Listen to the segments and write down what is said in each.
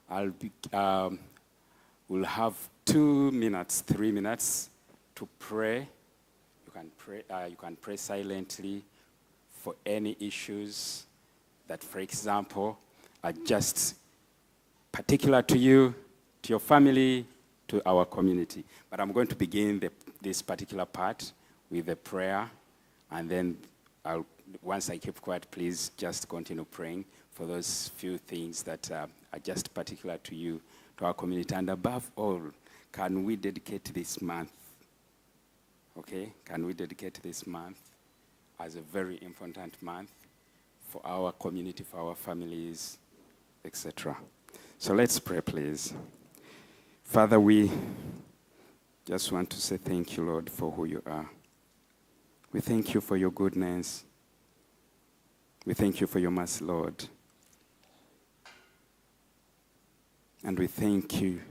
We'll have 2 minutes, 3 minutes to pray. You can pray silently for any issues that, for example, are just particular to you, to your family, to our community. But I'm going to begin this particular part with a prayer, and then once I keep quiet, please just continue praying for those few things that are just particular to you, to our community. And above all, can we dedicate this month? Okay? Can we dedicate this month as a very important month for our community, for our families, etc. So let's pray, please. Father, we just want to say thank you, Lord, for who you are. We thank you for your goodness. We thank you for your mercy, Lord. And we thank you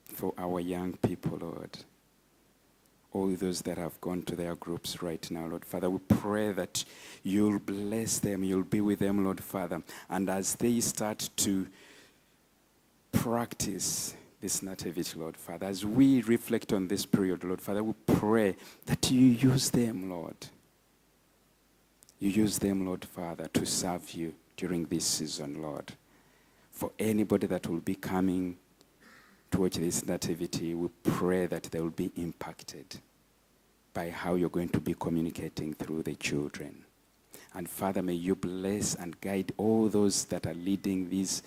for our young people, Lord. All those that have gone to their groups right now, Lord Father, we pray that you'll bless them, you'll be with them, Lord Father. And as they start to practice this nativity, Lord Father, as we reflect on this period, Lord Father, we pray that you use them, Lord. You use them, Lord Father, to serve you during this season, Lord. For anybody that will be coming to watch this nativity, we pray that they will be impacted by how you're going to be communicating through the children. And Father, may you bless and guide all those that are leading these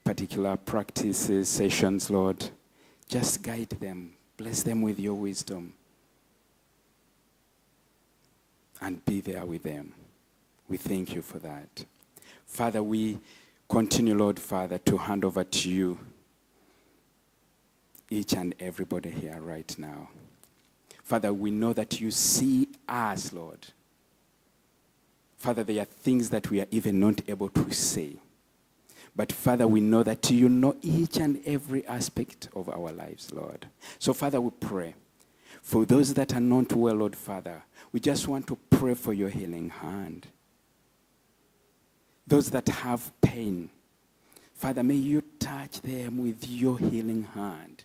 particular practices, sessions, Lord. Just guide them. Bless them with your wisdom. And be there with them. We thank you for that. Father, we continue, Lord Father, to hand over to you each and everybody here right now. Father, we know that you see us, Lord. Father, there are things that we are even not able to say. But Father, we know that you know each and every aspect of our lives, Lord. So Father, we pray for those that are not well, Lord Father. We just want to pray for your healing hand. Those that have pain, Father, may you touch them with your healing hand.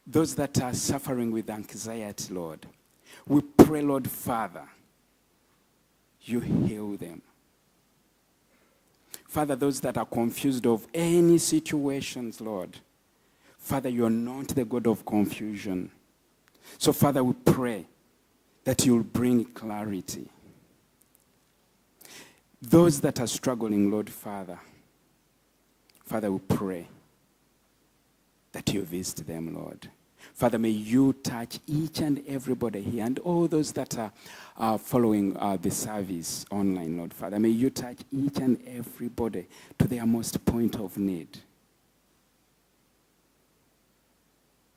Those that are suffering with anxiety, Lord, we pray, Lord Father, you heal them. Father, those that are confused of any situations, Lord, Father, you are not the God of confusion. So, Father, we pray that you'll bring clarity. Those that are struggling, Lord Father, Father, we pray that you visit them, Lord. Father, may you touch each and everybody here and all those that are following the service online, Lord Father. May you touch each and everybody to their most point of need.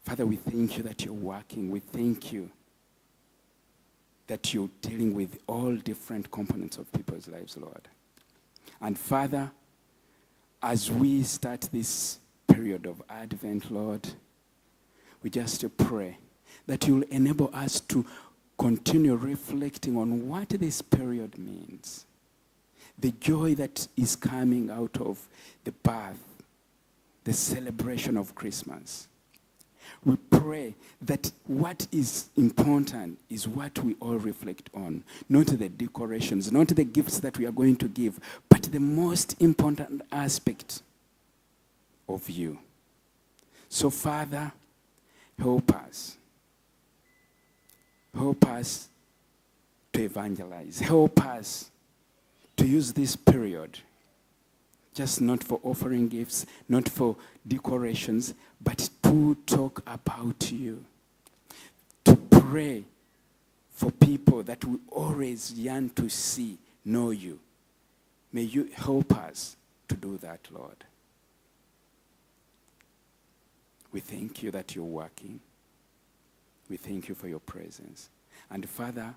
Father, we thank you that you're working. We thank you that you're dealing with all different components of people's lives, Lord. And Father, as we start this period of Advent, Lord, we just pray that you'll enable us to continue reflecting on what this period means. The joy that is coming out of the birth, the celebration of Christmas. We pray that what is important is what we all reflect on. Not the decorations, not the gifts that we are going to give, but the most important aspect of you. So, Father, help us. Help us to evangelize. Help us to use this period just not for offering gifts, not for decorations, but to talk about you. To pray for people that we always yearn to see, know you. May you help us to do that, Lord. We thank you that you're working. We thank you for your presence. And Father,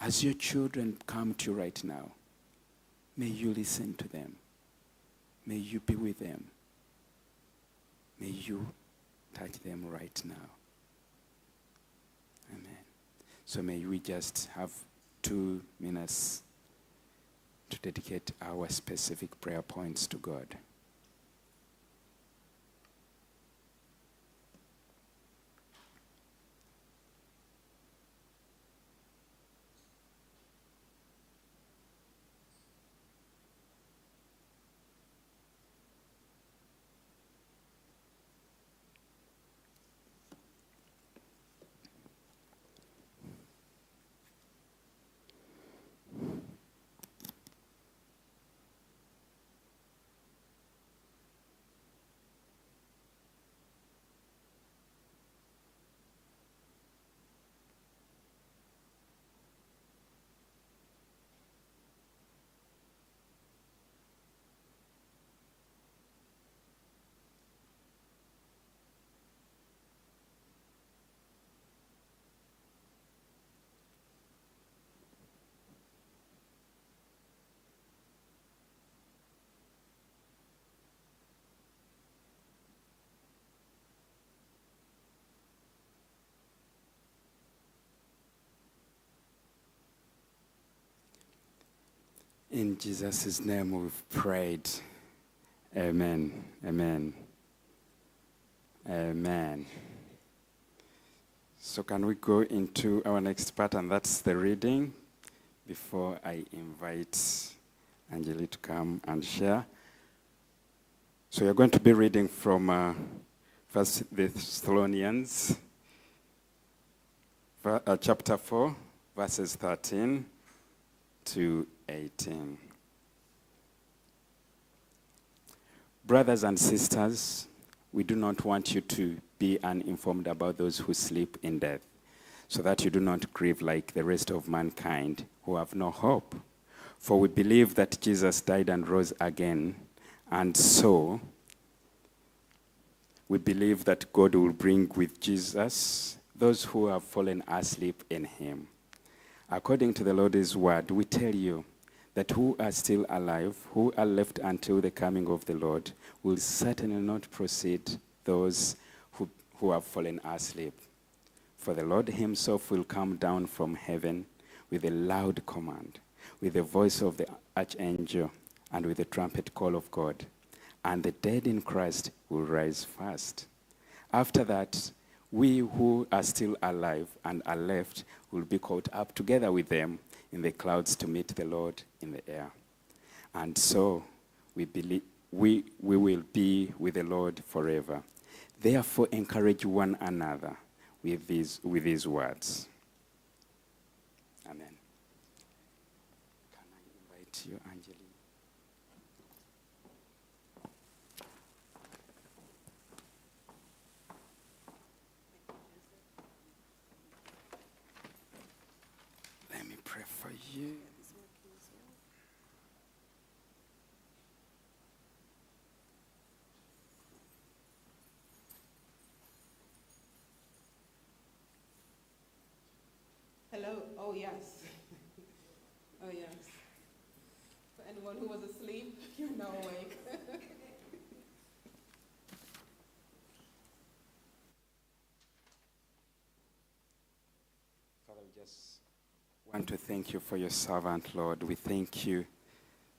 as your children come to you right now, may you listen to them. May you be with them. May you touch them right now. Amen. So may we just have 2 minutes to dedicate our specific prayer points to God. In Jesus' name we've prayed. Amen. Amen. Amen. So can we go into our next part, and that's the reading, before I invite Angeli to come and share. So you're going to be reading from 1 Thessalonians chapter 4, verses 13 to 18. Brothers and sisters, we do not want you to be uninformed about those who sleep in death, so that you do not grieve like the rest of mankind who have no hope. For we believe that Jesus died and rose again, and so we believe that God will bring with Jesus those who have fallen asleep in him. According to the Lord's word, we tell you that who are still alive, who are left until the coming of the Lord, will certainly not precede those who have fallen asleep. For the Lord himself will come down from heaven with a loud command, with the voice of the archangel, and with the trumpet call of God. And the dead in Christ will rise first. After that, we who are still alive and are left will be caught up together with them in the clouds to meet the Lord in the air. And so we believe we will be with the Lord forever. Therefore, encourage one another with these words. Amen. Can I invite you, Angeli? Let me pray for you. Hello. Oh, yes. Oh, yes. For anyone who was asleep, you're now awake. Father, we just want to thank you for your servant, Lord. We thank you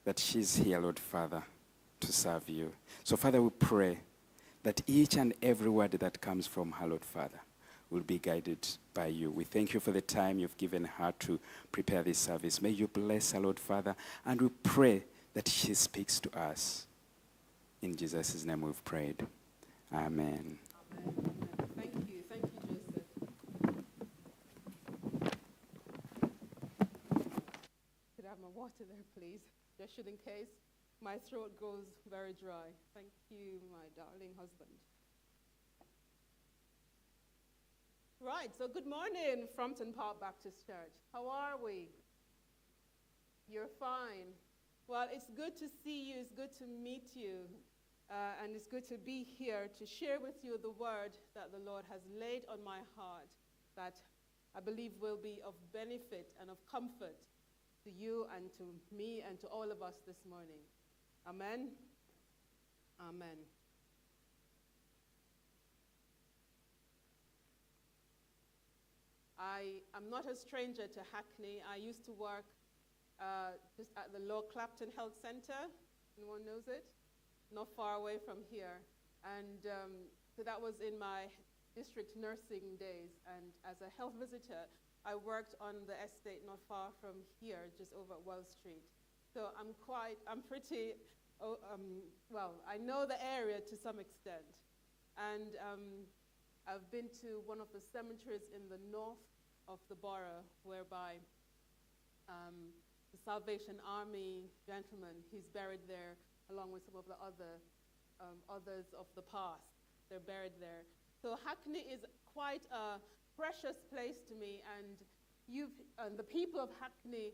that she's here, Lord Father, to serve you. So, Father, we pray that each and every word that comes from her, Lord Father, will be guided by you. We thank you for the time you've given her to prepare this service. May you bless her, Lord Father, and we pray that she speaks to us. In Jesus' name we've prayed. Amen. Amen. Thank you. Thank you, Joseph. Could I have my water there, please? Just in case my throat goes very dry. Thank you, my darling husband. Right, so good morning, Frampton Park Baptist Church. How are we? You're fine. Well, it's good to see you. It's good to meet you. And it's good to be here to share with you the word that the Lord has laid on my heart that I believe will be of benefit and of comfort to you and to me and to all of us this morning. Amen? Amen. I am not a stranger to Hackney. I used to work just at the Lower Clapton Health Center. Anyone knows it? Not far away from here. And so that was in my district nursing days. And as a health visitor, I worked on the estate not far from here, just over at Wells Street. So I'm pretty, well, I know the area to some extent. And I've been to one of the cemeteries in the north of the borough, whereby the Salvation Army gentleman, he's buried there along with some of the others of the past. They're buried there. So Hackney is quite a precious place to me, and the people of Hackney,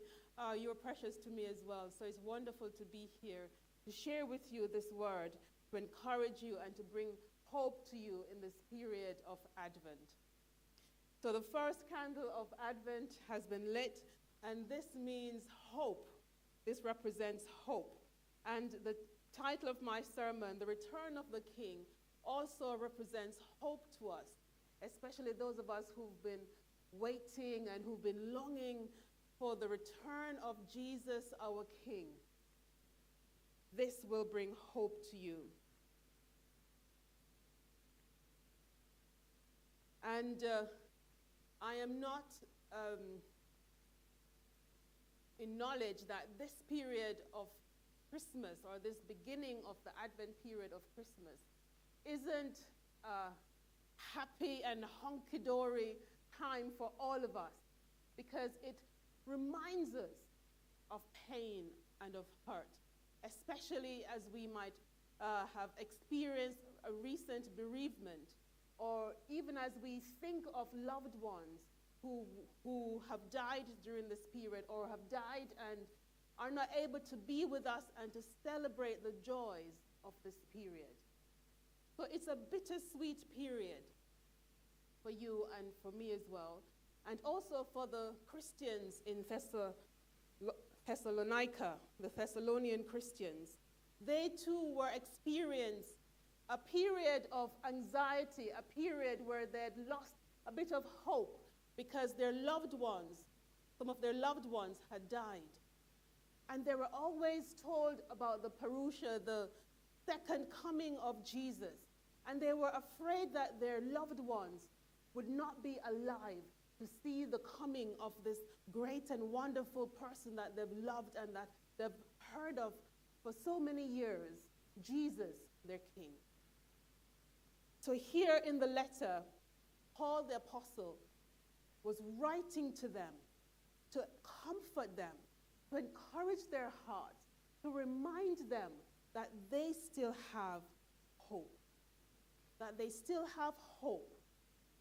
you're precious to me as well. So it's wonderful to be here to share with you this word, to encourage you and to bring hope to you in this period of Advent. So the first candle of Advent has been lit, and this means hope. This represents hope. And the title of my sermon, The Return of the King, also represents hope to us, especially those of us who've been waiting and who've been longing for the return of Jesus, our King. This will bring hope to you. And I am not in knowledge that this period of Christmas, or this beginning of the Advent period of Christmas, isn't a happy and hunky-dory time for all of us, because it reminds us of pain and of hurt, especially as we might have experienced a recent bereavement, or even as we think of loved ones who have died during this period, or have died and are not able to be with us and to celebrate the joys of this period. So it's a bittersweet period for you and for me as well, and also for the Christians in Thessalonica, the Thessalonian Christians. They too were experiencing a period of anxiety, a period where they had lost a bit of hope because their loved ones, some of their loved ones had died. And they were always told about the parousia, the second coming of Jesus. And they were afraid that their loved ones would not be alive to see the coming of this great and wonderful person that they've loved and that they've heard of for so many years, Jesus, their King. So here in the letter, Paul the Apostle was writing to them to comfort them, to encourage their hearts, to remind them that they still have hope, that they still have hope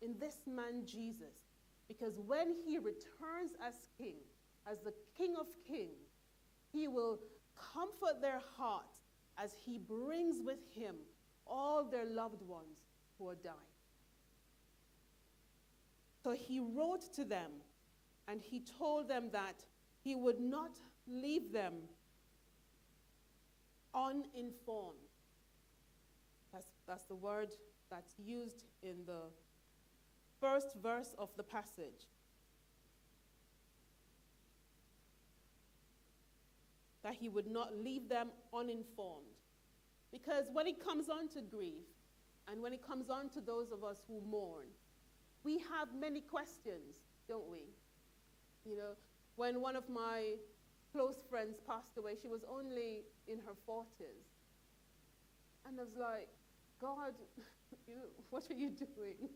in this man Jesus, because when he returns as King, as the King of Kings, he will comfort their hearts as he brings with him all their loved ones who are dying. So he wrote to them, and he told them that he would not leave them uninformed. That's the word that's used in the first verse of the passage. That he would not leave them uninformed. Because when it comes on to grief, and when it comes on to those of us who mourn, we have many questions, don't we? You know, when one of my close friends passed away, she was only in her 40s. And I was like, God, what are you doing?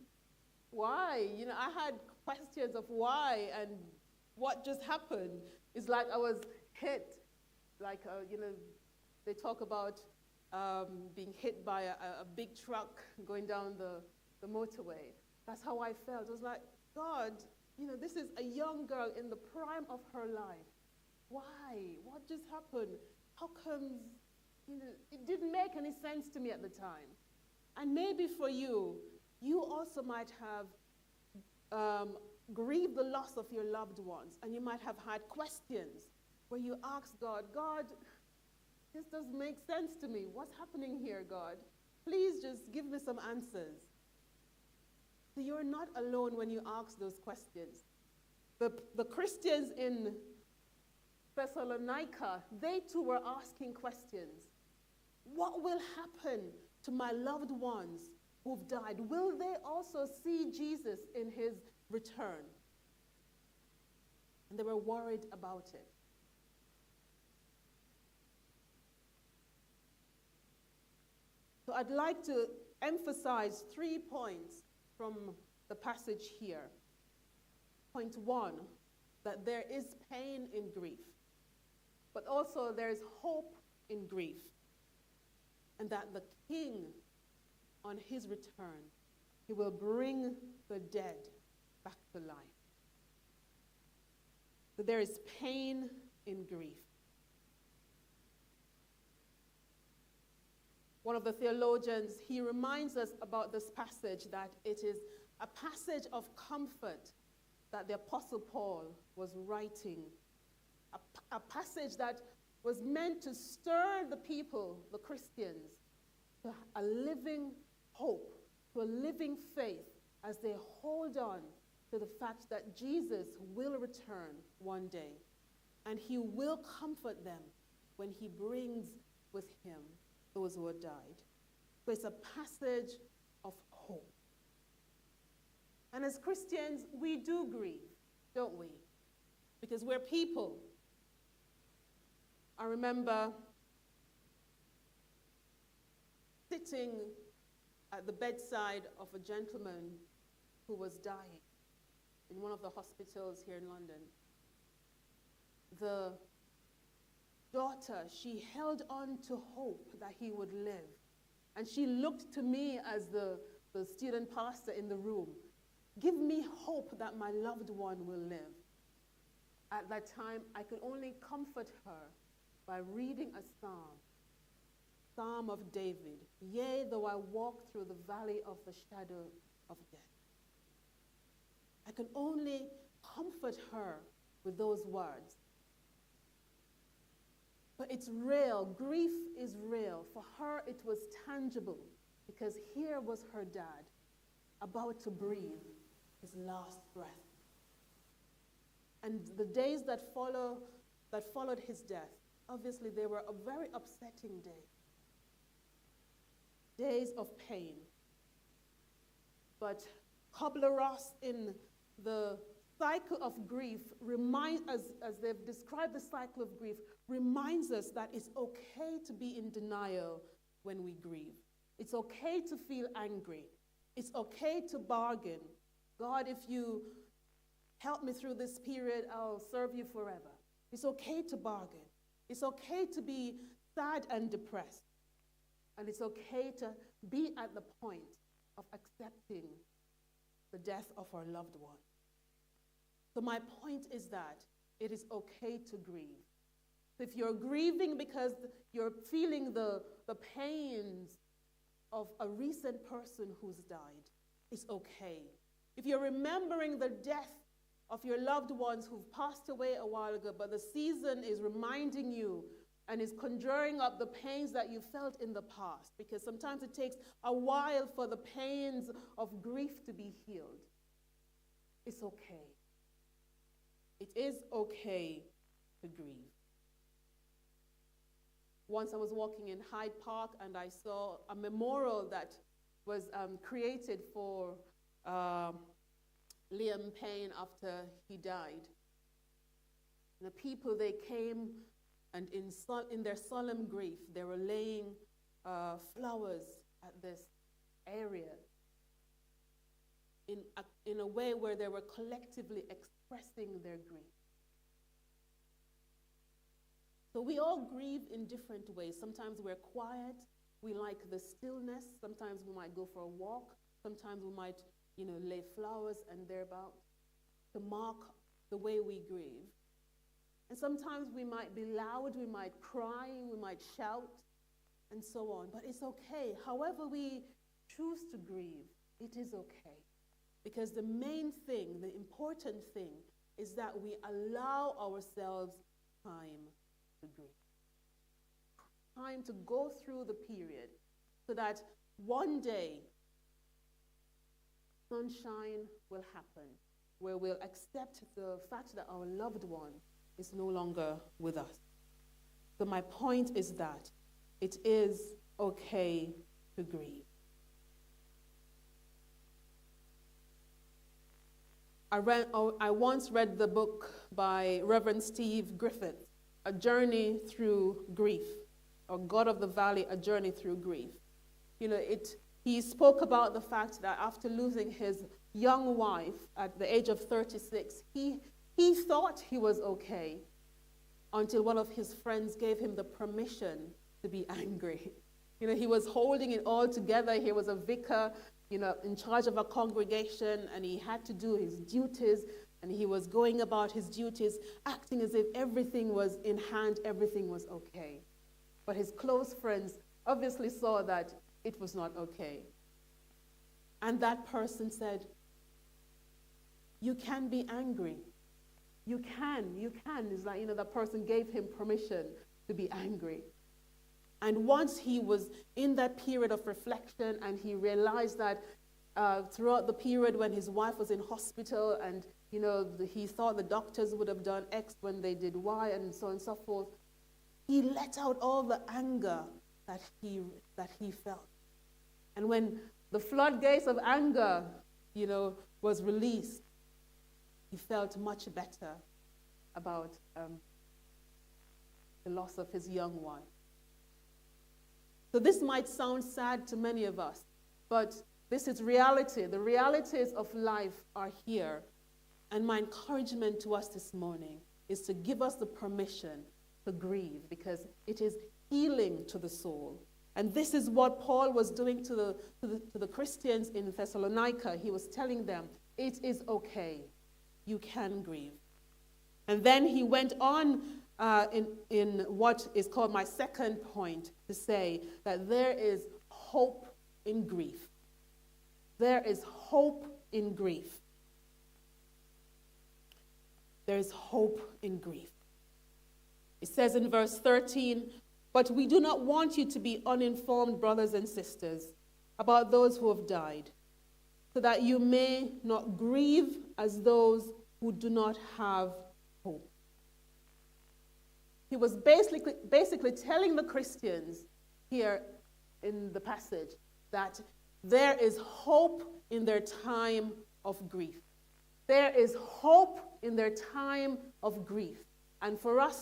Why? I had questions of why and what just happened. It's like I was hit. Like, they talk about being hit by a big truck going down the motorway. That's how I felt. I was like, God, this is a young girl in the prime of her life. Why? What just happened? How comes, it didn't make any sense to me at the time. And maybe for you, you also might have grieved the loss of your loved ones, and you might have had questions where you ask God, this doesn't make sense to me. What's happening here, God? Please just give me some answers. So you're not alone when you ask those questions. The Christians in Thessalonica, they too were asking questions. What will happen to my loved ones who've died? Will they also see Jesus in his return? And they were worried about it. So I'd like to emphasize 3 points from the passage here. Point 1, that there is pain in grief, but also there is hope in grief, and that the King, on his return, he will bring the dead back to life. So there is pain in grief. One of the theologians, he reminds us about this passage that it is a passage of comfort that the Apostle Paul was writing. A passage that was meant to stir the people, the Christians, to a living hope, to a living faith as they hold on to the fact that Jesus will return one day. And he will comfort them when he brings with him those who have died. So it's a passage of hope. And as Christians, we do grieve, don't we? Because we're people. I remember sitting at the bedside of a gentleman who was dying in one of the hospitals here in London. The daughter, she held on to hope that he would live. And she looked to me as the student pastor in the room. Give me hope that my loved one will live. At that time, I could only comfort her by reading a psalm, Psalm of David. Yea, though I walk through the valley of the shadow of death. I can only comfort her with those words. But it's real. Grief is real. For her, it was tangible because here was her dad about to breathe his last breath. And the days that followed his death, obviously they were a very upsetting day. Days of pain. But Kubler-Ross in the cycle of grief, as they've described the cycle of grief, reminds us that it's okay to be in denial when we grieve. It's okay to feel angry. It's okay to bargain. God, if you help me through this period, I'll serve you forever. It's okay to bargain. It's okay to be sad and depressed. And it's okay to be at the point of accepting the death of our loved one. So my point is that it is okay to grieve. So if you're grieving because you're feeling the pains of a recent person who's died, it's okay. If you're remembering the death of your loved ones who've passed away a while ago, but the season is reminding you and is conjuring up the pains that you felt in the past, because sometimes it takes a while for the pains of grief to be healed. It's okay. It is okay to grieve. Once I was walking in Hyde Park and I saw a memorial that was created for Liam Payne after he died. And the people, they came and in their solemn grief, they were laying flowers at this area in a way where they were collectively expressing their grief. So we all grieve in different ways. Sometimes we're quiet. We like the stillness. Sometimes we might go for a walk. Sometimes we might, lay flowers and thereabout to mark the way we grieve. And sometimes we might be loud, we might cry, we might shout, and so on. But it's okay. However we choose to grieve, it is okay. Because the main thing, the important thing, is that we allow ourselves time to grieve. Time to go through the period so that one day sunshine will happen where we'll accept the fact that our loved one is no longer with us. So my point is that it is okay to grieve. I once read the book by Reverend Steve Griffith, A Journey Through Grief, or God of the Valley, A Journey Through Grief. He spoke about the fact that after losing his young wife at the age of 36, he thought he was okay until one of his friends gave him the permission to be angry. He was holding it all together. He was a vicar, in charge of a congregation, and he had to do his duties, and he was going about his duties, acting as if everything was in hand, everything was okay. But his close friends obviously saw that it was not okay. And that person said, you can be angry. You can. It's like, that person gave him permission to be angry. And once he was in that period of reflection and he realized that throughout the period when his wife was in hospital and, he thought the doctors would have done X when they did Y and so on and so forth, he let out all the anger that he felt. And when the floodgates of anger, was released, he felt much better about the loss of his young wife. So this might sound sad to many of us, but this is reality. The realities of life are here. And my encouragement to us this morning is to give us the permission to grieve, because it is healing to the soul. And this is what Paul was doing to the Christians in Thessalonica. He was telling them, it is okay. You can grieve. And then he went on in what is called my second point to say that there is hope in grief. There is hope in grief. There is hope in grief. It says in verse 13, but we do not want you to be uninformed, brothers and sisters, about those who have died, so that you may not grieve as those who do not have hope. He was basically telling the Christians here in the passage that there is hope in their time of grief. There is hope in their time of grief. And for us